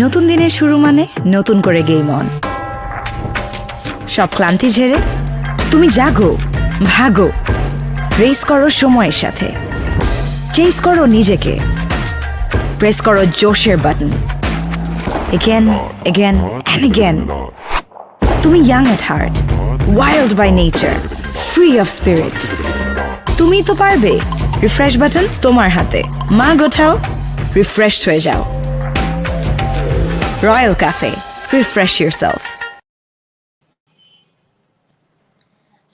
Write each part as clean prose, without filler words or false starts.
নতুন দিনের শুরু মানে নতুন করে গেম অন। সব ক্লান্তি ঝেড়ে তুমি জাগো, ভাগো, রেস করো সময়ের সাথে, চেস করো নিজেকে, প্রেস করো জোশের button, again, again and again. তুমি young at heart, wild by nature, free of spirit. তুমি তো পারবে। রিফ্রেশ বাটন তোমার হাতে, মা গোঠাও, রিফ্রেশড হয়ে যাও। Royal cafe, refresh yourself.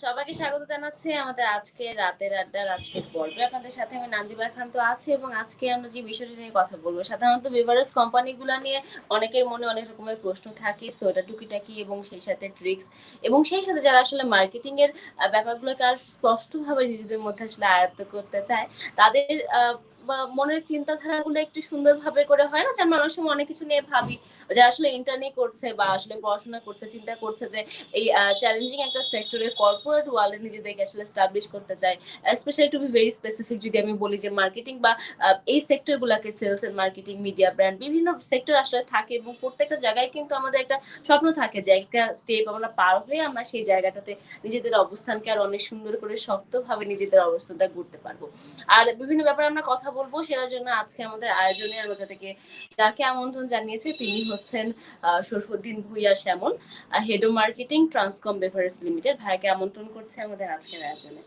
সবাইকে স্বাগত জানাচ্ছি আমাদের আজকে রাতের আড্ডার আজকের পর্বে। আপনাদের সাথে আমি নাজিবা খান তো আছি এবং আজকে আমরা যে বিষয়টি নিয়ে কথা বলবো, সাধারণত বেভারেজ কোম্পানিগুলো নিয়ে অনেকের মনে অনেক রকমের প্রশ্ন থাকে, সো এটা টুকিটাকি এবং সেই সাথে ট্রিক্স এবং সেই সাথে যারা আসলে মার্কেটিং এর ব্যাপারগুলোকে আর স্পষ্টভাবে নিজেদের মধ্যে আসলে আয়ত্ত করতে চায়, তাদের মনের চিন্তাধারাগুলো একটু সুন্দরভাবে করে হয় না, যার মানুষ অনেক কিছু নিয়ে ভাবি, যারা আসলে ইন্টার্নি করছে বা আসলে পড়াশোনা করছে, চিন্তা করছে যে এই চ্যালেঞ্জিং একটা সেক্টরে কর্পোরেট ওয়ার্ল্ডে নিজেদেরকে আসলে এস্টাবলিশ করতে চায়। Specially to be very specific যদি আমি বলি যে মার্কেটিং বা এই সেক্টরগুলোকে, sales and marketing, media, brand, বিভিন্ন সেক্টর আসলে থাকে এবং প্রত্যেকটা জায়গায় কিন্তু আমাদের একটা স্বপ্ন থাকে যে একটা স্টেপ আমরা পার হয়ে আমরা সেই জায়গাটাতে নিজেদের অবস্থানকে আর অনেক সুন্দর করে শক্তভাবে নিজেদের অবস্থানটা করতে পারবো। আর বিভিন্ন ব্যাপারে আমরা কথা বলবো, সেটার জন্য আজকে আমাদের আয়োজনে আমরা যাকে আমন্ত্রণ জানিয়েছে তিনি হচ্ছেন Sarfuddin Bhuiya Shyamal, head of marketing, Transcom beverage limited. ভাইকে আমন্ত্রণ করছে আমাদের আজকের আয়োজনে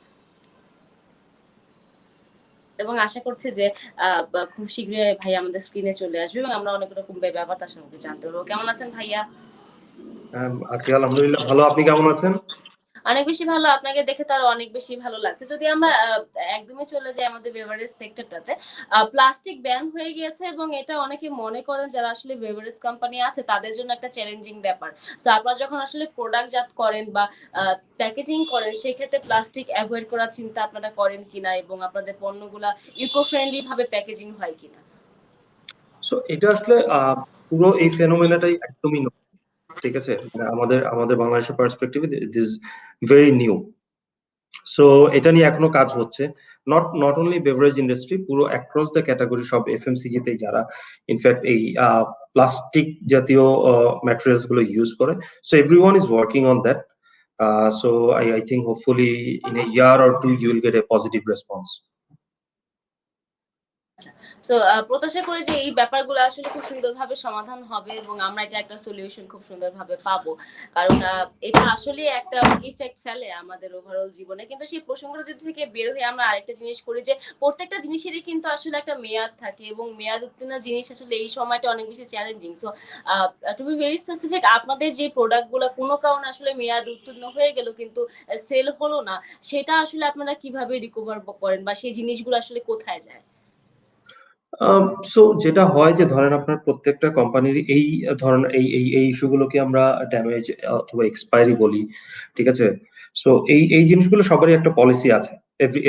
এবং আশা করছি যে খুব শীঘ্রই ভাই আমাদের স্ক্রিনে চলে আসবে এবং আমরা অনেক রকম ব্যাপার তার সঙ্গে জানতে পারবো। কেমন আছেন ভাইয়া? আজকে আলহামদুলিল্লাহ ভালো, আপনি কেমন আছেন? অনেক বেশি ভালো, আপনাকে দেখে তার অনেক বেশি ভালো লাগছে। যদি আমরা একদমই চলে যাই আমাদের বেভারেজ সেক্টরটাতে, প্লাস্টিক ব্যান হয়ে গিয়েছে এবং এটা অনেকে মনে করেন যারা আসলে বেভারেজ কোম্পানি আছে তাদের জন্য একটা চ্যালেঞ্জিং ব্যাপার। সো আপনারা যখন আসলে প্রোডাক্ট জাত করেন বা প্যাকেজিং করেন, সেক্ষেত্রে প্লাস্টিক অ্যাভয়েড করার চিন্তা আপনারা করেন কিনা এবং আপনাদের পণ্যগুলা ইকো ফ্রেন্ডলি ভাবে প্যাকেজিং হয় কিনা? সো এটা আসলে পুরো এই ফেনোমেনাটাই একদমই নতুন, ঠিক আছে? আমাদের আমাদের বাংলাদেশের পার্সপেক্টিভে দিস ভেরি নিউ। সো এটা নিয়ে এখনো কাজ হচ্ছে, নট অনলি বেভারেজ ইন্ডাস্ট্রি, পুরো অ্যাক্রস দ্য ক্যাটাগরি, সব এফএমসিজি তে যারা ইনফ্যাক্ট এই প্লাস্টিক জাতীয় ম্যাটেরিয়ালস গুলো ইউজ করে, so everyone is working on that. So I think hopefully in a year or two you will get a positive response. So প্রত্যাশা করি যে এই ব্যাপারগুলো আসলে খুব সুন্দরভাবে সমাধান হবে এবং আমরা এটা একটা সলিউশন খুব সুন্দরভাবে পাবো, কারণ এটা আসলে একটা ইফেক্ট ফেলে আমাদের ওভারঅল জীবনে। কিন্তু সেই প্রসঙ্গটা যদি থেকে বের হয়ে আমরা আরেকটা জিনিস করি যে প্রত্যেকটা জিনিসেরই কিন্তু আসলে একটা মেয়াদ থাকে এবং মেয়াদ উত্তীর্ণ জিনিস আসলে এই সময়টা অনেক বেশি challenging. So to be very specific, আপনাদের যে প্রোডাক্টগুলো কোনো কারণে আসলে মেয়াদ উত্তীর্ণ হয়ে গেল কিন্তু সেল হলো না, সেটা আসলে আপনারা কিভাবে রিকভার করেন বা সেই জিনিসগুলো আসলে কোথায় যায়? সো যেটা হয় যে ধরেন আপনার প্রত্যেকটা কোম্পানির এই ধরনের এই ইস্যুগুলোকে আমরা ড্যামেজ অথবা এক্সপায়ারি বলি, ঠিক আছে? সো এই জিনিসগুলো সবারই একটা পলিসি আছে।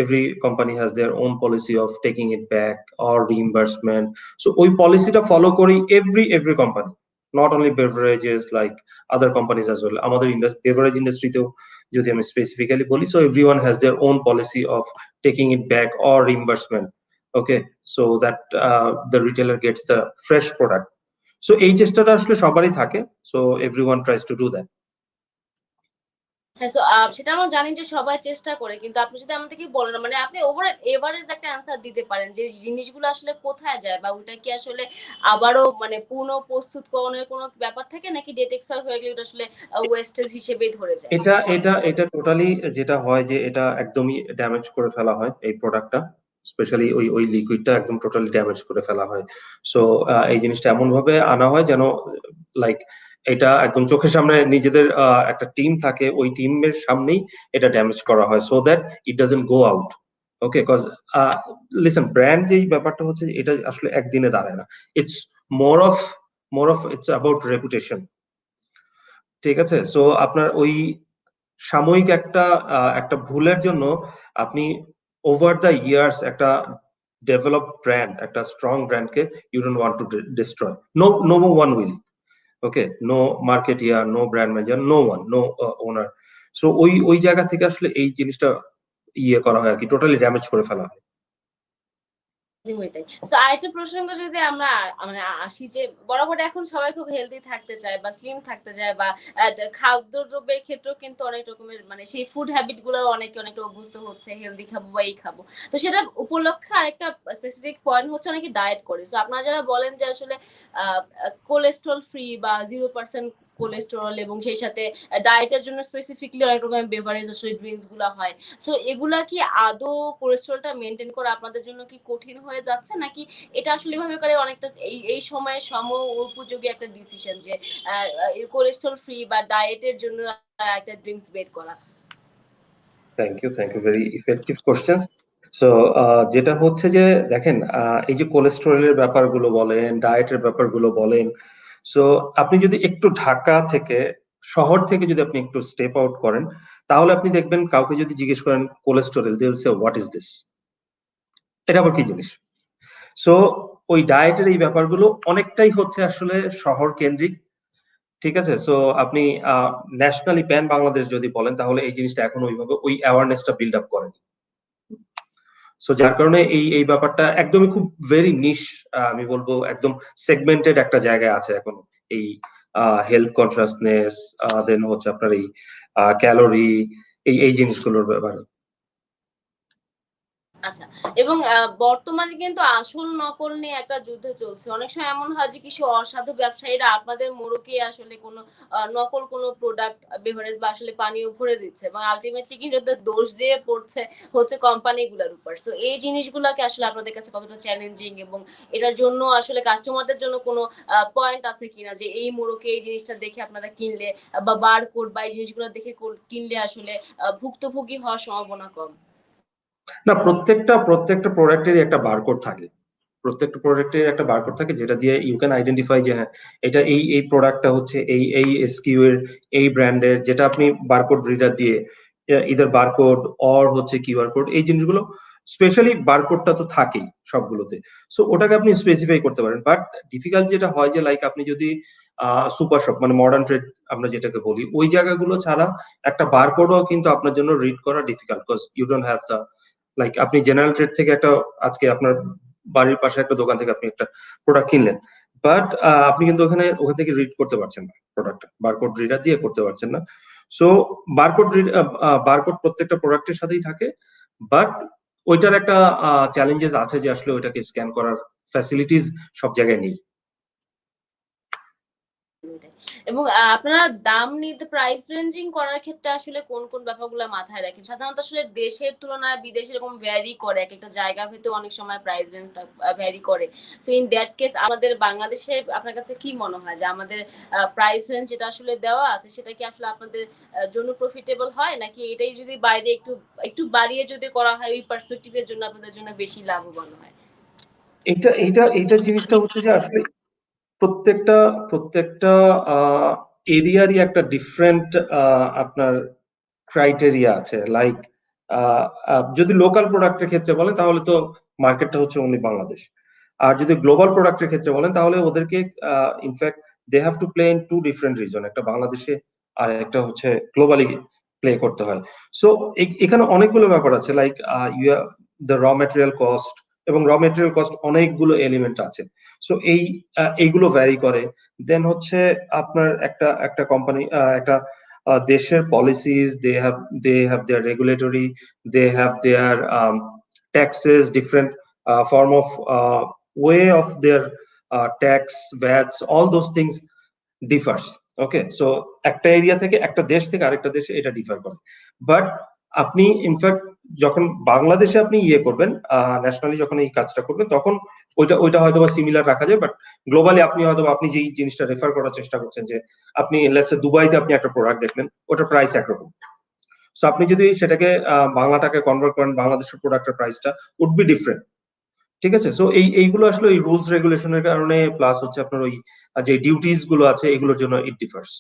Every company has their own policy of taking it back or reimbursement. So ওই পলিসিটা ফলো করি every company, not only beverages, like other companies as well. আমাদের বেভারেজ ইন্ডাস্ট্রিতেও যদি আমি স্পেসিফিক্যালি বলি, so everyone has their own policy of taking it back or reimbursement, okay, so that the retailer gets the fresh product. So এই চেষ্টাটা আসলে সবারই থাকে, so everyone tries to do that. হ্যাঁ, সো সেটা আমরা জানি যে সবাই চেষ্টা করে, কিন্তু আপনি যদি আমাদেরকে বলেন, মানে আপনি ওভারঅল এভারেজ একটা অ্যান্সার দিতে পারেন যে জিনিসগুলো আসলে কোথায় যায় বা ওটা কি আসলে আবারও মানে পুনঃ প্রস্তুতকরণের কোনো ব্যাপার থাকে নাকি ডেট এক্সপায়ার হয়ে গেলে ওটা আসলে ওয়েস্টেজ হিসেবেই ধরে যায়? এটা টোটালি যেটা হয় যে এটা একদমই ড্যামেজ করে ফেলা হয় এই প্রোডাক্টটা, স্পেশালি ওই লিকুইডটা একদম টোটালি ড্যামেজ করে ফেলা হয়। সো এই জিনিসটা এমন ভাবে আনা হয় যেন লাইক এটা একদম চোখের সামনে নিজেদের একটা টিম থাকে, ওই টিমের সামনেই এটা ড্যামেজ করা হয়, so that it doesn't go out. Okay, cause listen, brand যেই ব্যাপারটা হচ্ছে এটা আসলে একদিনে দাঁড়ায় না। It's more of it's about reputation, ঠিক আছে? সো আপনার ওই সাময়িক একটা ভুলের জন্য আপনি ওভার দ্য ইয়ার্স একটা ডেভেলপ ব্র্যান্ড, একটা স্ট্রং ব্র্যান্ডকে you don't want to destroy. No one will, okay, no marketer, no brand manager, no one, no owner. So ওই জায়গা থেকে আসলে এই জিনিসটা করা হয় আর কি, টোটালি ড্যামেজ করে ফেলা হয়। একদমই তাই। সো আরেকটা প্রসঙ্গ যদি আমরা মানে আসি যে বরাবর এখন সবাই খুব হেলথি থাকতে চায় বা স্লিম থাকতে চায় বা খাদ্যদ্রব্যের ক্ষেত্রেও কিন্তু অনেক রকমের মানে সেই ফুড হ্যাবিট গুলো অনেকে অনেকটা অভ্যস্ত হচ্ছে হেলথি খাবো বা এই খাবো। তো সেটার উপলক্ষে আরেকটা স্পেসিফিক পয়েন্ট হচ্ছে অনেকে ডায়েট করে। সো আপনারা যারা বলেন যে আসলে আ আ কোলেস্টেরল ফ্রি বা 0% কোলেস্টেরল এবং সেই সাথে ডায়েটের জন্য স্পেসিফিকলি অনেক রকমের বেভারেজ আসলে ড্রিংকস গুলা হয়। সো এগুলা কি আদৌ কোলেস্টেরলটা মেইনটেইন করা আপনাদের জন্য কি কঠিন হয়ে যাচ্ছে? নাকি এটা আসলে এভাবে করে অনেকটা এই সময়ে উপযোগী একটা ডিসিশন যে আ আ কোলেস্টেরল ফ্রি বা ডায়েটের জন্য একটা ড্রিংকস বের করা? Thank you very effective question. So যেটা হচ্ছে যে দেখেন এই যে কোলেস্টেরলের ব্যাপারগুলো বলেন, ডায়েটের ব্যাপারগুলো বলেন, সো আপনি যদি একটু ঢাকা থেকে শহর থেকে যদি আপনি একটু স্টেপ আউট করেন, তাহলে আপনি দেখবেন কাউকে যদি জিজ্ঞেস করেন cholesterol, they will say what is this? এটা আবার কি জিনিস? সো ওই ডায়েটের এই ব্যাপারগুলো অনেকটাই হচ্ছে আসলে শহর কেন্দ্রিক। ঠিক আছে? সো আপনি ন্যাশনালি প্যান বাংলাদেশ যদি বলেন তাহলে এই জিনিসটা এখন ওইভাবে ওই অ্যাওয়ারনেসটা বিল্ড আপ করেনি। সো যার কারণে এই ব্যাপারটা একদমই খুব ভেরি নিশ, আমি বলবো একদম সেগমেন্টেড একটা জায়গায় আছে এখন এই হেলথ কনসিয়াসনেস, দেন হচ্ছে আপনার এই ক্যালোরি, এই জিনিসগুলোর ব্যাপারে। আচ্ছা। এবং বর্তমানে কিন্তু আসল নকল নিয়ে একটা যুদ্ধ চলছে। অনেক সময় এমন হয় যে কিছু অসাধু ব্যবসায়ীরা আপনাদের মোড়কে আসলে কোনো নকল কোনো প্রোডাক্ট বেভারেজ বা আসলে পানীয় ভরে দিচ্ছে এবং আল্টিমেটলি কিন্তু ওদের দোষ দিয়ে পড়ছে হচ্ছে কোম্পানিগুলোর উপর। সো এই জিনিসগুলাকে আসলে আপনাদের কাছে কতটা চ্যালেঞ্জিং এবং এটার জন্য আসলে কাস্টমারদের জন্য কোনো পয়েন্ট আছে কিনা যে এই মোড়কে এই জিনিসটা দেখে আপনারা কিনলে বা বারকোড বা এই জিনিসগুলো দেখে কিনলে আসলে ভুক্তভোগী হওয়ার সম্ভাবনা কম? না, প্রত্যেকটা প্রোডাক্টেরই একটা বারকোড থাকে। প্রত্যেকটা প্রোডাক্টের একটা বারকোড থাকে যেটা দিয়ে ইউ ক্যান আইডেন্টিফাই যে হ্যাঁ, এটা এই প্রোডাক্টটা হচ্ছে এই এসকিউ এর, এই ব্র্যান্ডের, যেটা আপনি বারকোড রিডার দিয়ে ইদার বারকোড অর হচ্ছে কিউআর কোড, এই জিনিসগুলো স্পেশালি বারকোডটা তো থাকেই সবগুলোতে। সো ওটাকে আপনি স্পেসিফাই করতে পারেন। বাট ডিফিকাল্ট যেটা হয় যে লাইক আপনি যদি সুপার শপ মানে মডার্ন ট্রেড আমরা যেটাকে বলি, ওই জায়গাগুলো ছাড়া একটা বারকোডও কিন্তু আপনার জন্য রিড করা difficult, because you don't have the like আপনি জেনারেল ট্রেড থেকে একটা আজকে আপনার বাড়ির পাশে একটা দোকান থেকে আপনি একটা প্রোডাক্ট কিনলেন, বাট আপনি কিন্তু ওখান থেকে রিড করতে পারছেন না প্রোডাক্টটা, বারকোড রিডার দিয়ে করতে পারছেন না। সো বারকোড প্রত্যেকটা প্রোডাক্টের সাথেই থাকে, বাট ওইটার একটা চ্যালেঞ্জেস আছে যে আসলে ওইটাকে স্ক্যান করার ফ্যাসিলিটিস সব জায়গায় নেই। এবং আপনারা দাম নিতে প্রাইস রেঞ্জিং করার ক্ষেত্রে আসলে কোন ব্যাপারগুলো মাথায় রাখেন? সাধারণত আসলে দেশের তুলনায় বিদেশে এরকম ভ্যারি করে। একেকটা জায়গা ভেদে অনেক সময় প্রাইস রেঞ্জটা ভ্যারি করে। সো ইন দ্যাট কেস আমাদের বাংলাদেশে আপনার কাছে কি মনে হয় যে আমাদের প্রাইস রেঞ্জ যেটা আসলে দেওয়া আছে সেটা কি আসলে আপনাদের জন্য প্রফিটেবল হয়? নাকি এটাই যদি বাইরে একটু বাড়িয়ে যদি করা হয় ওই পার্সপেক্টিভ এর জন্য আপনাদের জন্য বেশি লাভবান হয়? এইটা জিনিসটা হচ্ছে যে আসলে প্রত্যেকটা প্রত্যেকটা এরিয়ারই একটা ডিফারেন্ট আপনার ক্রাইটেরিয়া আছে। লাইক যদি লোকাল প্রোডাক্টের ক্ষেত্রে বলেন তাহলে তো মার্কেটটা হচ্ছে অনলি বাংলাদেশ। আর যদি গ্লোবাল প্রোডাক্টের ক্ষেত্রে বলেন তাহলে ওদেরকে in fact they have to play in two different reason, একটা বাংলাদেশে আর একটা হচ্ছে গ্লোবালি প্লে করতে হয়। সো এখানে অনেকগুলো ব্যাপার আছে, like you the raw material cost, এবং র মেটেরিয়াল কস্ট অনেকগুলো এলিমেন্ট আছে। সো এইগুলো ভ্যারি করে। দেন হচ্ছে আপনার একটা একটা কোম্পানি একটা দেশের policies, they have their regulatory, they have their taxes, different form of way of their tax, vats, all those things differs. Okay, so একটা এরিয়া থেকে একটা দেশ থেকে আরেকটা দেশে এটা ডিফার করে। বাট আপনি ইনফ্যাক্ট যখন বাংলাদেশে আপনি ইয়ে করবেন, ন্যাশনালি যখন এই কাজটা করবেন তখন ওইটা হয়তো বা সিমিলার রাখা যায়, বাট গ্লোবালি আপনি হয়তো আপনি যেই জিনিসটা রেফার করার চেষ্টা করছেন যে আপনি লেটস সে দুবাইতে আপনি একটা প্রোডাক্ট দেখলেন, ওটার প্রাইস একরকম। সো আপনি যদি সেটাকে বাংলা টাকায় কনভার্ট করেন, বাংলাদেশের প্রোডাক্টের প্রাইসটা উড বি ডিফারেন্ট। ঠিক আছে? সো এইগুলো আসলে ওই রুলস রেগুলেশনের কারণে, প্লাস হচ্ছে আপনার ওই যে ডিউটিস গুলো আছে এগুলোর জন্য ইট ডিফার্স।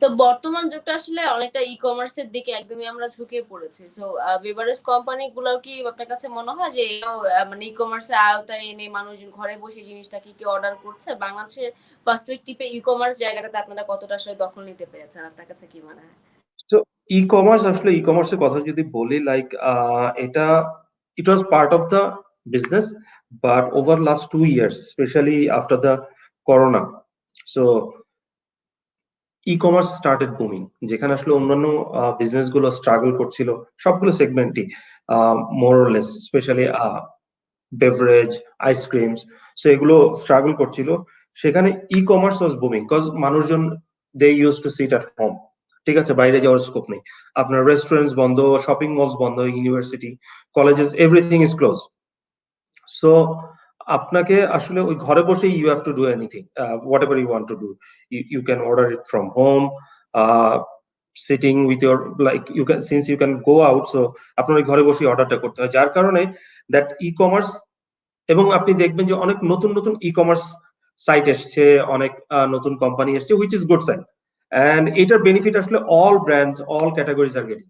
তো বর্তমান যুগটা আসলে অনেকটা ই-কমার্স এর দিকে একদমই আমরা ঝুঁকে পড়েছি। সো বেভারেজ কোম্পানি গুলাও কি আপনার কাছে মনে হয় যে এরাও মানে ই-কমার্স এর আওতায় এনে মানুষজন ঘরে বসে জিনিসটা কি অর্ডার করছে? বাংলাদেশের পার্সপেক্টিভ এ ই-কমার্স জায়গাটাতে আপনারা কতটা আসলে দখল নিতে পেরেছেন? আপনার কাছে কি মনে হয়? তো ই কমার্স এর কথা যদি বলি, লাইক এটা it was part of the business, but over last 2 years, especially after the corona, so ecommerce started booming, যেখানে আসলে অন্যান্য বিজনেস গুলো স্ট্রাগল করছিল, সবগুলো সেগমেন্টই more or less, specially beverage, ice creams, so এগুলো স্ট্রাগল করছিল। সেখানে ই-কমার্স ওয়াজ বুমিং কজ মানুষজন they use to sit at home. ঠিক আছে, বাইরে যাওয়ার স্কোপ নেই, আপনার রেস্টুরেন্টস বন্ধ, শপিং মলস বন্ধ, university, colleges, everything is close. So আপনাকে আসলে ওই ঘরে বসে you have to do anything, whatever you want to do, you can order it from home, sitting with your, like you can, since you can go out, so আপনার ওই ঘরে বসে অর্ডারটা করতে হয়, যার কারণে দ্যাট ই কমার্স, এবং আপনি দেখবেন যে অনেক নতুন নতুন ই কমার্স সাইট এসছে, অনেক নতুন কোম্পানি এসছে, which is good sign, and এটার বেনিফিট আসলে all brands, all categories are getting.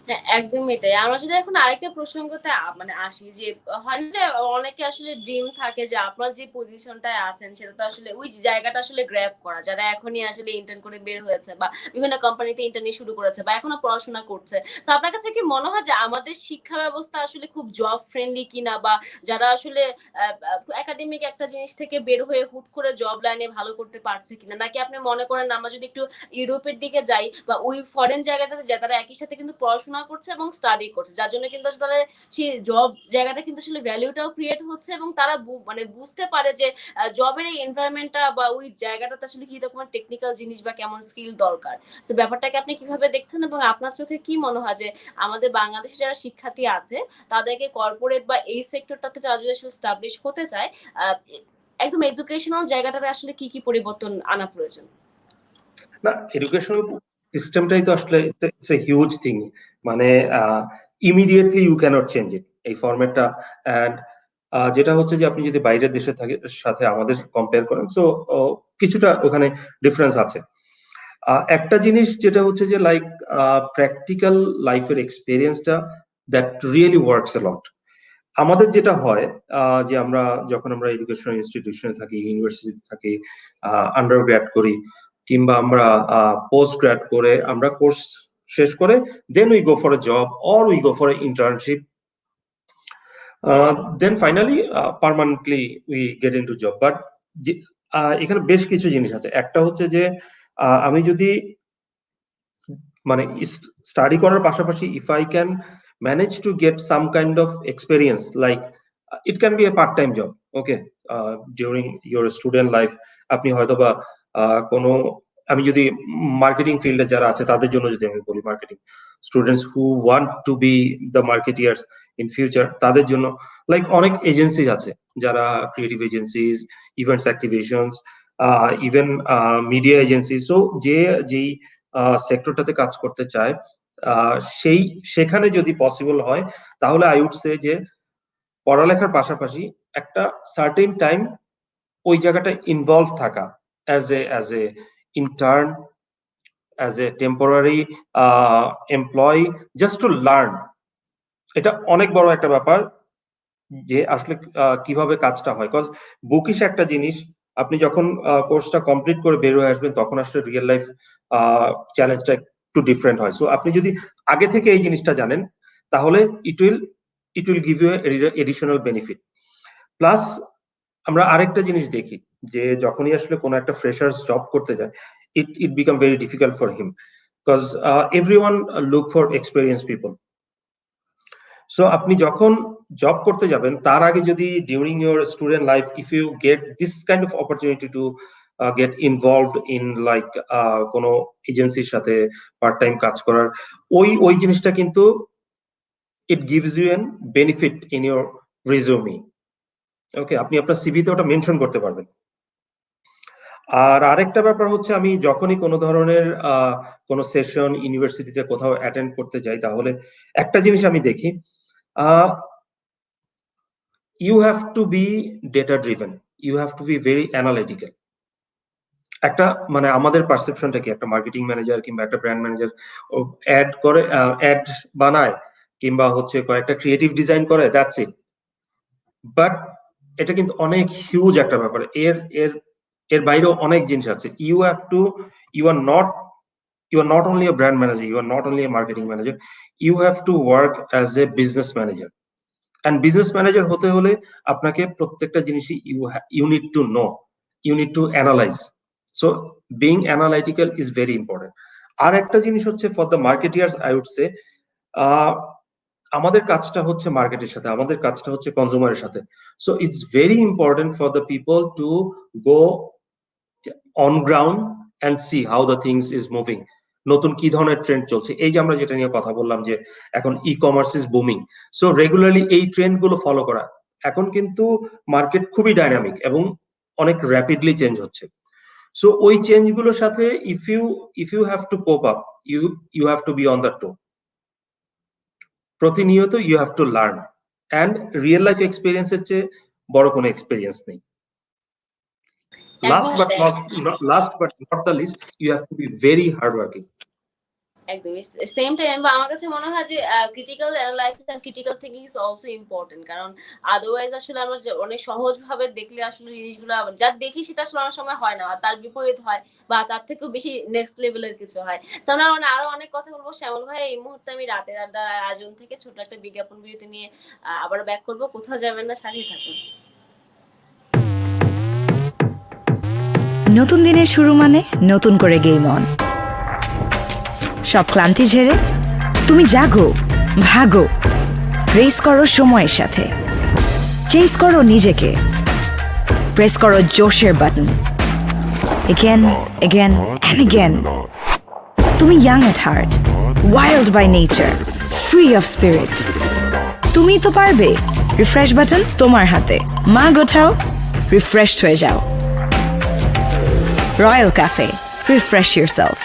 হ্যাঁ, একদমই তাই। আমরা যদি এখন আরেকটা প্রসঙ্গতে মানে আসি যে হয় না যে অনেকে আসলে ড্রিম থাকে যে আপনার যে পজিশনটায় আছেন সেটা তো আসলে ওই জায়গাটা আসলে গ্র্যাব করা। যারা এখনই আসলে ইন্টার্ন করে বের হয়েছে বা বিভিন্ন কোম্পানিতে ইন্টার্নি শুরু করেছে বা এখনো পড়াশোনা করছে। তো আপনার কাছে কি মনে হয় যে আমাদের শিক্ষা ব্যবস্থা আসলে খুব জব ফ্রেন্ডলি কিনা, বা যারা আসলে একাডেমিক একটা জিনিস থেকে বের হয়ে হুট করে জব লাইনে ভালো করতে পারছে কিনা? নাকি আপনি মনে করেন আমরা যদি একটু ইউরোপের দিকে যাই বা ওই ফরেন জায়গাটাতে যায়, তারা একই সাথে কিন্তু পড়াশোনা করছে এবং স্টাডি করছে, যার জন্য কিন্তু আসলে সেই জব জায়গাটা কিন্তু আসলে ভ্যালুটাও ক্রিয়েট হচ্ছে এবং তারা মানে বুঝতে পারে যে জবের এই এনভায়রনমেন্টটা বা ওই জায়গাটাতে আসলে কি রকমের টেকনিক্যাল জিনিস বা কেমন স্কিল দরকার। তো ব্যাপারটাকে আপনি কিভাবে দেখছেন এবং আপনার চোখে কি মনে হয় যে আমাদের বাংলাদেশে যারা শিক্ষার্থী আছে তাদেরকে কর্পোরেট বা এই সেক্টরটাতে যারা যদি আসলে স্টাবলিশ হতে চায়, একদম এডুকেশনাল জায়গাটাতে আসলে কি কি পরিবর্তন আনা প্রয়োজন? না, এডুকেশনাল সিস্টেমটাই তো আসলে ইটস এ হিউজ থিং, মানে immediately you can't change it, এই ফরম্যাটটা। অ্যান্ড যেটা হচ্ছে যে আপনি যদি বাইরের দেশে থাকে সাথে আমাদের কম্পেয়ার করেন, সো কিছুটা ওখানে ডিফারেন্স আছে। একটা জিনিস যেটা হচ্ছে যে লাইক প্র্যাকটিক্যাল লাইফের এক্সপিরিয়েন্সটা দ্যাট রিয়েলি ওয়ার্কস এ লট। আমাদের যেটা হয় যে আমরা যখন আমরা এডুকেশনাল ইনস্টিটিউশনে থাকি, ইউনিভার্সিটিতে থাকি, আন্ডার গ্র্যাড করি, কিংবা আমরা পোস্ট গ্র্যাড করে আমরা কোর্স শেষ করে, then we go for a job or we go for an internship, then finally permanently we get into job. But এখানে বেশ কিছু জিনিস আছে। একটা হচ্ছে যে আমি যদি মানে স্টাডি করার পাশাপাশি if I can manage to get some kind of experience, like it can B A part time job, okay, during your student life, আপনি হয়তোবা কোনো, আমি যদি মার্কেটিং ফিল্ডে যারা আছে তাদের জন্য যদি আমি বলি, marketing students who want to be the marketeers in future, তাদের জন্য লাইক অনেক এজেন্সি আছে, যারা creative agencies, events activations, even media agency, so যে যেই সেক্টরটাতে কাজ করতে চায়, সেই সেখানে যদি পসিবল হয়, তাহলে আই উড সে যে পড়ালেখার পাশাপাশি একটা সার্টেন টাইম ওই জায়গাটা ইনভলভ থাকা, as a intern, as a temporary employee, just to learn. এটা অনেক বড় একটা ব্যাপার যে আসলে কিভাবে কাজটা হয়, কজ বুকিশ একটা জিনিস, আপনি যখন কোর্সটা কমপ্লিট করে বের হয়ে আসবেন তখন আসলে রিয়েল লাইফ চ্যালেঞ্জটা একটু ডিফারেন্ট হয়। সো আপনি যদি আগে থেকে এই জিনিসটা জানেন, তাহলে it will give you additional benefit. Plus আমরা আরেকটা জিনিস দেখি যে যখনই আসলে কোনো একটা ফ্রেশার্স জব করতে যায়, it become very difficult for him, because everyone look for experience people. So আপনি যখন জব করতে যাবেন তার আগে যদি during your student life if you get this kind of opportunity to get involved in like কোনো এজেন্সির সাথে পার্ট টাইম কাজ করার, ওই জিনিসটা কিন্তু it gives you an benefit in your resume, okay, আপনি আপনার সিভিতে ওটা মেনশন করতে পারবেন। আর আরেকটা ব্যাপার হচ্ছে, আমি যখনই কোনো ধরনের কোনো সেশন ইউনিভার্সিটিতে কোথাও অ্যাটেন্ড করতে যাই, তাহলে একটা জিনিস আমি দেখি, you have to be data driven, you have to be very analytical। একটা মানে আমাদের পারসেপশনটা কি, একটা মার্কেটিং ম্যানেজার কিংবা একটা ব্র্যান্ড ম্যানেজার অ্যাড করে, অ্যাড বানায়, কিংবা হচ্ছে কয়েকটা ক্রিয়েটিভ ডিজাইন করে, দ্যাটস ইট। বাট এটা কিন্তু অনেক হিউজ একটা ব্যাপার, এর এর এর বাইরেও অনেক জিনিস আছে। You have to, you are not You are not only a brand manager, you are not only a marketing manager, you have to work as a business manager. And business manager হতে হলে আপনাকে প্রত্যেকটা জিনিসই you need to know, you need to analyze. So being analytical is very important. আর একটা জিনিস হচ্ছে for the marketeers I would say, আমাদের কাজটা হচ্ছে মার্কেটের সাথে, আমাদের কাজটা হচ্ছে কনজিউমারের সাথে। So it's very important for the people to go on ground and C how the things is moving. নতুন কি ধরনের ট্রেন্ড চলছে, এই যে আমরা যেটা নিয়ে কথা বললাম যে এখন e commerce is booming, so regularly এই ট্রেন্ড গুলো ফলো করা। এখন কিন্তু মার্কেট খুবই ডাইনামিক এবং অনেক র্যাপিডলি চেঞ্জ হচ্ছে। সো ওই চেঞ্জ গুলোর সাথে if you have to cope up, you have to be on the toe. প্রতিনিয়ত you have to learn, and real life এক্সপিরিয়েন্সের চেয়ে বড় কোনো এক্সপিরিয়েন্স নেই। একদম last but not the least, you have to be very hard working. একদমই same time, বা আমার কাছে মনে হয় যে critical analysis and critical thinking is also important. কারণ আদারওয়াইজ আসলে আমরা অনেক সহজভাবে দেখলে আসলে জিনিসগুলো যা দেখি সেটা আসলে অনেক সময় হয় না, তার বিপরীত হয় বা তার থেকেও বেশি নেক্সট লেভেলের কিছু হয়। আমরা আরো অনেক কথা বলবো শ্যামল ভাই। এই মুহূর্তে আমি রাতের আড্ডার আয়োজন থেকে ছোট একটা বিজ্ঞাপন বিরতি নিয়ে আবার ব্যাক করবো। কোথাও যাবেন না, সাথেই থাকুন। নতুন দিনের শুরু মানে নতুন করে গেম অন। সব ক্লান্তি ঝেড়ে তুমি জাগো, ভাগো, রেস করো সময়ের সাথে, চেস করো নিজেকে, প্রেস করো জোশের button, again, again and again. তুমি young at heart, wild by nature, free of spirit. তুমি তো পারবে। রিফ্রেশ বাটন তোমার হাতে, মা গোঠাও, রিফ্রেশড হয়ে যাও। Royal cafe, refresh yourself.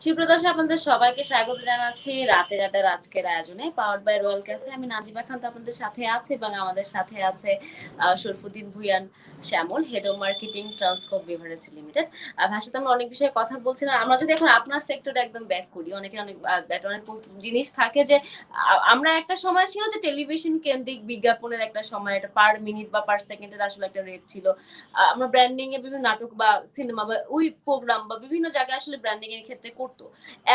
সুপ্রদর্শক, আপনাদের সবাইকে স্বাগত জানাচ্ছি রাতের আড্ডার আজকের আয়োজনে পাওয়ার্ড বাই রয়্যাল ক্যাফে। আমি নাজিবা খান আপনাদের সাথে আছে এবং আমাদের সাথে আছে Sharfuddin Bhuiyan Shyamal, head of marketing Transcom beverage limited. ভাষাতে আমরা অনেক বিষয়ে কথা বলছিলাম। আমরা যদি এখন আপনার সেক্টরে একদম ব্যাক করি, অনেকে অনেক জিনিস থাকে যে আমরা একটা সময় ছিল যে টেলিভিশন কেন্দ্রিক বিজ্ঞাপনের একটা সময়, এটা পার মিনিট বা পার সেকেন্ডের আসলে একটা রেট ছিল। আমরা ব্র্যান্ডিং এ বিভিন্ন নাটক বা সিনেমা বা ওই প্রোগ্রাম বা বিভিন্ন জায়গায় আসলে ব্র্যান্ডিং এর ক্ষেত্রে করতো।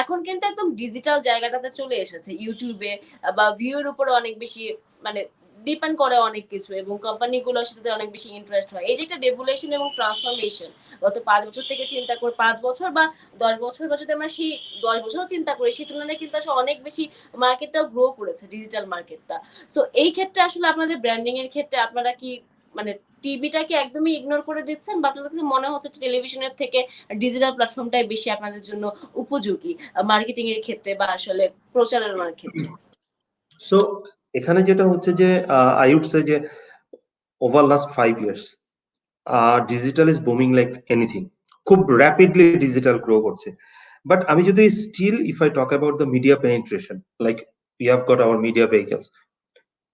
এখন কিন্তু একদম ডিজিটাল জায়গাটাতে চলে এসেছে, ইউটিউবে বা ভিউর উপরে অনেক বেশি মানে ডিপেন্ড করে অনেক কিছু, এবং কোম্পানিগুলোর সাথে অনেক বেশি ইন্টারেস্ট হয়। এই যে একটা ডেভুলেশন এবং ট্রান্সফরমেশন গত 5 বছর থেকে চিন্তা করে, 5 বছর বা 10 বছর, বা যদি আমরা সেই 10 বছরও চিন্তা করি, সেই তুলনায় কিন্তু আসলে অনেক বেশি মার্কেটটাও গ্রো করেছে, ডিজিটাল মার্কেটটা। সো এই ক্ষেত্রে আসলে আপনাদের ব্র্যান্ডিং এর ক্ষেত্রে আপনারা কি মানে টিভিটাকে একদমই ইগনোর করে দিচ্ছেন, বা আপনাদের কাছে মনে হচ্ছে টেলিভিশনের থেকে ডিজিটাল প্ল্যাটফর্মটাই বেশি আপনাদের জন্য উপযোগী মার্কেটিং এর ক্ষেত্রে বা আসলে প্রচারণার ক্ষেত্রে? সো এখানে যেটা হচ্ছে যে আই উড সে যে over last 5 years digital is booming like anything. খুব র্যাপিডলি ডিজিটাল গ্রো করছে। বাট আমি যদি still if I talk about the media penetration, like we have got our media vehicles,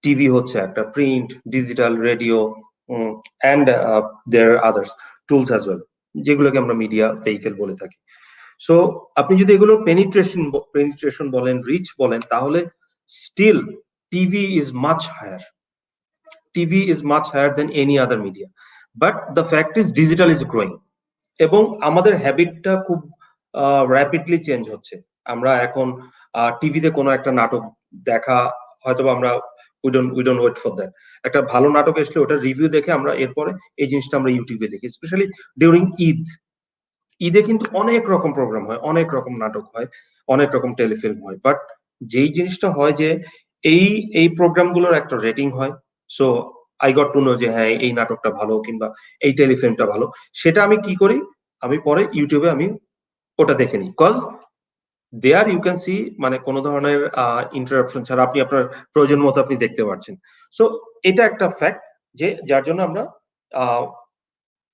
TV হচ্ছে একটা, print, digital, radio, and there others tools as well, যেগুলোকে আমরা media vehicle বলে থাকি। So আপনি যদি এগুলো পেনিট্রেশন বলেন, রিচ বলেন, তাহলে still TV is much higher. TV is much higher than any other media. But the fact is digital is growing, এবং আমাদের হ্যাবিটটা খুব র্যাপিডলি চেঞ্জ হচ্ছে। আমরা এখন টিভিতে কোনো একটা নাটক দেখা, হয়তো আমরা we don't wait for that. একটা ভালো নাটক আসলে ওটা রিভিউ দেখে আমরা এরপরে এই জিনিসটা আমরা ইউটিউবে দেখি, স্পেশালি ডিউরিং ঈদ। ঈদে কিন্তু অনেক রকম প্রোগ্রাম হয়, অনেক রকম নাটক হয়, অনেক রকম টেলিফিল্ম হয়। বাট যেই জিনিসটা হয় যে এই এই প্রোগ্রামগুলোর একটা রেটিং হয়। So I got to know যে হ্যাঁ এই নাটকটা ভালো কিংবা এই টেলিফিল্মটা ভালো। সেটা আমি কি করি, আমি পরে ইউটিউবে আমি ওটা দেখে নিই, cause there you can see মানে কোনো ধরনের ইন্টারাপশন ছাড়া আপনি আপনার প্রয়োজন মতো আপনি দেখতে পাচ্ছেন। সো এটা একটা ফ্যাক্ট যে যার জন্য আমরা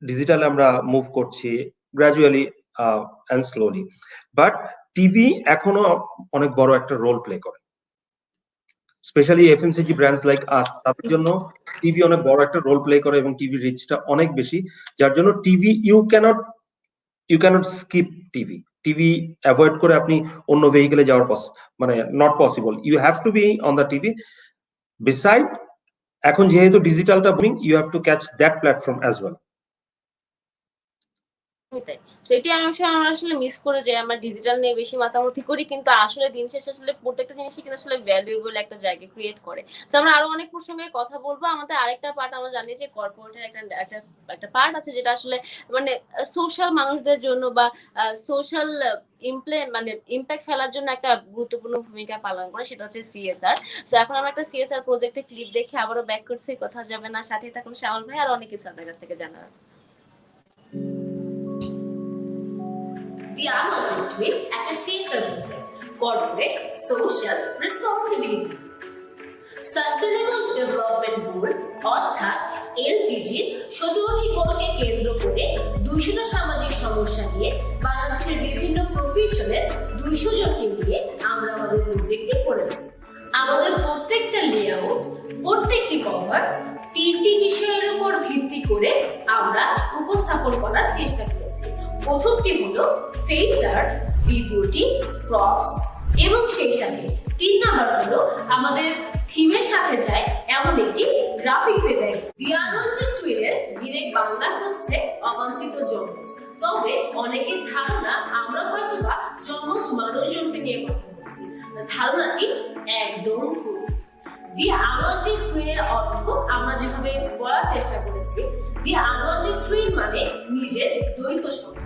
ডিজিটালে আমরা মুভ করছি gradually and slowly. But TV এখনো অনেক বড় একটা রোল প্লে করে, স্পেশালি এফএমসিজি ব্র্যান্ডস লাইক আস, তাদের জন্য টিভি অনেক বড় একটা রোল প্লে করে এবং টিভি রিচটা অনেক বেশি। যার জন্য TV you can't skip TV. TV avoid করে আপনি অন্য ভেহিকেলে যাওয়ার মানে not possible. You have to be on the TV. Beside এখন যেহেতু ডিজিটালটা booming, you have to catch that platform as well. ওইটাই। তো এটি আমি আসলে মিস করে যাই। আমরা ডিজিটাল নিয়ে বেশি মাতামাতি করি। কিন্তু আসলে দিন শেষে আসলে প্রত্যেকটা জিনিসই কিন্তু আসলে ভ্যালুয়েবল একটা জায়গা ক্রিয়েট করে। তো আমরা আরো অনেক প্রসঙ্গে কথা বলবো। আমাদের আরেকটা পার্ট আমরা জানি যে কর্পোরেটের একটা পার্ট আছে যেটা আসলে মানে সোশ্যাল মানুষদের জন্য বা সোশ্যাল মানে ইমপ্যাক্ট ফেলার জন্য একটা গুরুত্বপূর্ণ ভূমিকা পালন করে সেটা হচ্ছে সিএসআর। সো এখন আমরা একটা সিএসআর প্রজেক্টের ক্লিপ দেখে আবারও ব্যাক করছি। কথা যাবে না। সাথেই থাকুন শ্যামল ভাই আর অনেক কিছু আপনার কাছ থেকে জানার আছে। The Arnold Twin একটা CSR project, Corporate Social Responsibility. Sustainable development goal অর্থাৎ এসডিজির 17টি গোলকে কেন্দ্র করে 200টা সামাজিক সমস্যা নিয়ে বাংলাদেশের বিভিন্ন প্রফেশনের 200 জনকে নিয়ে আমরা আমাদের প্রজেক্টটি করেছি। আমাদের প্রত্যেকটা লেআউট, প্রত্যেকটি কভার 3টি বিষয়ের উপর ভিত্তি করে আমরা উপস্থাপন করার চেষ্টা করেছি। প্রথমটি হলো ফেস আর্ট, দ্বিতীয়টি প্রপস এবং সেই সাথে 3 নাম্বার হলো আমাদের থিমের সাথে যায় এমন একটি গ্রাফিক্স ইভেন্ট। দি আনন্দ টুইনের ডিরেক্ট বাংলা হচ্ছে অবাঞ্ছিত যমজ। তবে অনেকের ধারণা আমরা হয়তোবা যমজ মানুষজনকে নিয়ে কথা বলছি। ধারণাটি একদম ভুল। দি আনন্দিক টুইনের অর্থ আমরা যেভাবে বলার চেষ্টা করেছি, দি আনন্দিক টুইন মানে নিজের দ্বৈত সংখ্যা।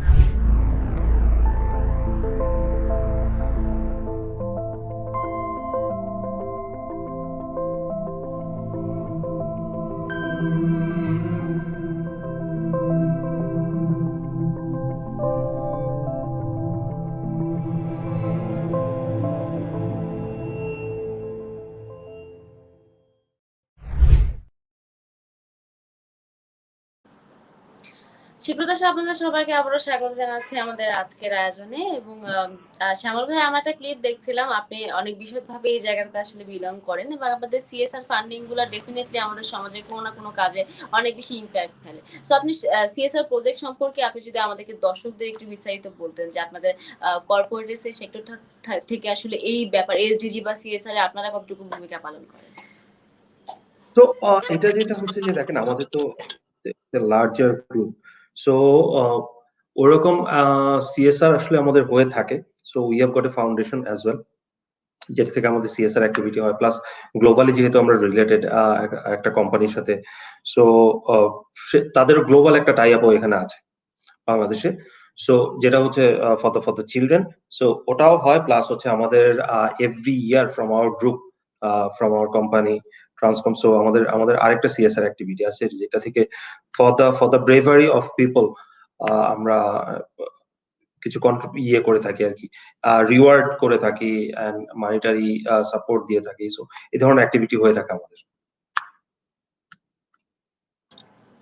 সুপ্রদর্শক আপনাদের সবাইকে আবারও স্বাগত জানাচ্ছি আমাদের আজকের আয়োজনে এবং শ্যামল ভাই আমরা একটা ক্লিপ দেখছিলাম আপনি অনেক বিশদভাবে এই জায়গাটাতে আসলে বিলং করেন এবং আপনাদের সিএসআর ফান্ডিং গুলো ডেফিনেটলি আমাদের সমাজে কোনো না কোনো কাজে অনেক বেশি ইম্প্যাক্ট ফেলে। সো আপনি সিএসআর প্রজেক্ট সম্পর্কে আপনি যদি আমাদেরকে দর্শকদের একটু বিস্তারিত বলতেন যে আপনাদের কর্পোরেট সেক্টরটা থেকে আসলে এই ব্যাপার এসডিজি বা সিএসআর এ আপনারা কতটুকু ভূমিকা পালন করেন। তো এটা যেটা হচ্ছে যে দেখেন আমাদের তো লার্জার গ্রুপ, সো ওরকম সিএসআর আসলে আমাদের হয়ে থাকে। So we have got a foundation as well যেটা থেকে আমাদের সিএসআর অ্যাক্টিভিটি হয়, প্লাস গ্লোবালি যেহেতু আমরা রিলেটেড একটা কোম্পানির সাথে, সো তাদের গ্লোবাল একটা টাই আপও এখানে আছে বাংলাদেশে। সো যেটা হচ্ছে ফর দ্য চিলড্রেন, সো ওটাও হয়, প্লাস হচ্ছে আমাদের every year from our group, from our company Transcom, so আমাদের আমাদের আরেকটা সিএসআর অ্যাক্টিভিটি আছে যেটা থেকে for the bravery of people আমরা কিছু ইয়ে করে থাকি আর কি, রিওয়ার্ড করে থাকি এন্ড মানিটারি সাপোর্ট দিয়ে থাকি। সো এই ধরনের অ্যাক্টিভিটি হয়ে থাকে আমাদের।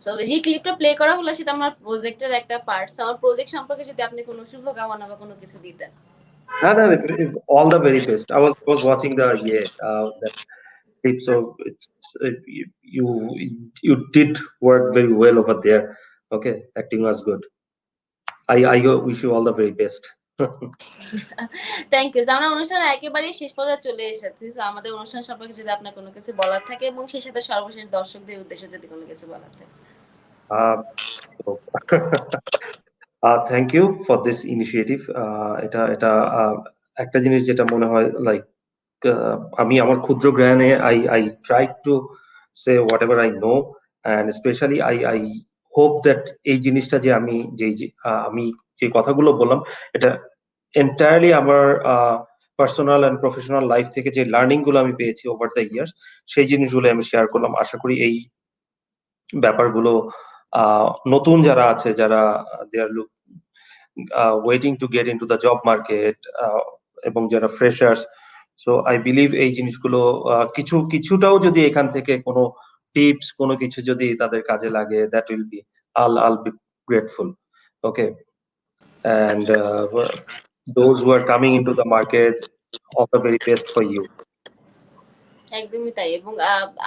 সো যে ক্লিপটা প্লে করা হলো সেটা আমার প্রজেক্টের একটা পার্ট। সো আমার প্রজেক্ট সম্পর্কে যদি আপনি কোনো শুভকামনা বা কোনো কিছু দিতেন। No, no, all the very best. I was watching the that clip, so it's you you did work very well over there. Okay, acting was good. I wish you all the very best. Thank you. আমরা অনুষ্ঠানের একেবারেই শেষ পর্যায়ে চলে এসেছি। So আমাদের অনুষ্ঠান সম্পর্কে যদি আপনার কোনো কিছু বলার থাকে এবং সেই সাথে সর্বশেষ দর্শকদের উদ্দেশ্যে যদি কোনো কিছু বলার থাকে। Uh, so, thank you for this initiative. এটা এটা একটা জিনিস যেটা মনে হয় লাইক আমি আমার ক্ষুদ্র জ্ঞানে I try to say whatever I know, and especially I hope that এই জিনিসটা যে আমি আমি যে কথাগুলো বললাম এটা এন্টায়ারলি আমার পার্সোনাল এন্ড প্রফেশনাল লাইফ থেকে যে লার্নিং গুলো আমি পেয়েছি ওভার দ্য ইয়ার্স, সেই জিনিসগুলো আমি শেয়ার করলাম। আশা করি এই ব্যাপারগুলো নতুন যারা আছে, যারা they are waiting to get into the job market, এবং যারা ফ্রেশার্স, সো আই বিলিভ এই জিনিসগুলো কিছুটাও যদি এখান থেকে কোনো টিপস কোনো কিছু যদি তাদের কাজে লাগে, that will be I'll be grateful. Okay, and those who are coming into the market, all the very best for you. একদমই তাই এবং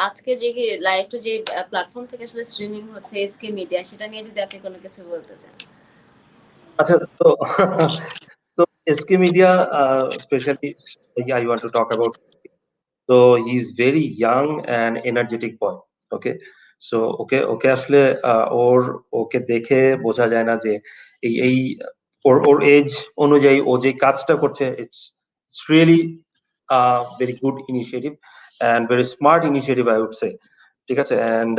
আজকে যে লাইভটা যে প্ল্যাটফর্ম থেকে আসলে স্ট্রিমিং হচ্ছে এসকে মিডিয়া, সেটা নিয়ে যদি আপনি কোনো কিছু বলতে চান। আচ্ছা, তো তো SK Media, especially I want to talk about. So he's very young and energetic boy. Okay, so okay okay আসলে ওকে দেখে বোঝা যায় না যে এই ওর এজ অনুযায়ী ও যে কাজটা করছে, it's really very good initiative and very smart initiative I would say. ঠিক আছে, and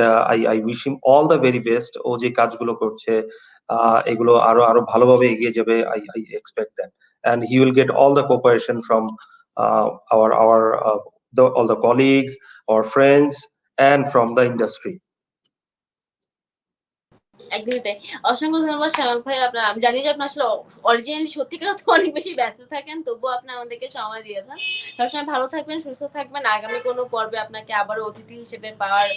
I wish him all the very best. ও যে কাজগুলো করছে এগুলো আরো আরো ভালোভাবে এগিয়ে যাবে, I expect that, and he will get all the cooperation from our all the colleagues, our friends, and from the industry. একদমই তাই। অসংখ্য ধন্যবাদ শামাক ভাই। আমি জানি যে আপনি আসলে অরিজিনালি সত্যিকার অর্থে অনেক বেশি ব্যস্ত থাকেন। তবুও আপনি আমাদেরকে সময় দিয়েছেন। সবসময় ভালো থাকবেন, সুস্থ থাকবেন। আগামী কোনো পর্বে আপনাকে আবারও অতিথি হিসেবে পাওয়ার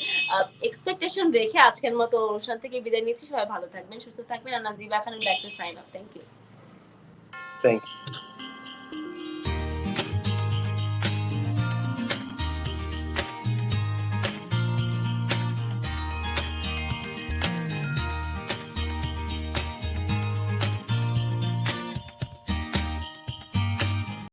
এক্সপেকটেশন রেখে আজকের মতো অনুষ্ঠান থেকে বিদায় নিচ্ছি। সবাই ভালো থাকবেন, সুস্থ থাকবেন। আর নাজিবা খান would like to sign off. Thank you. Thank you.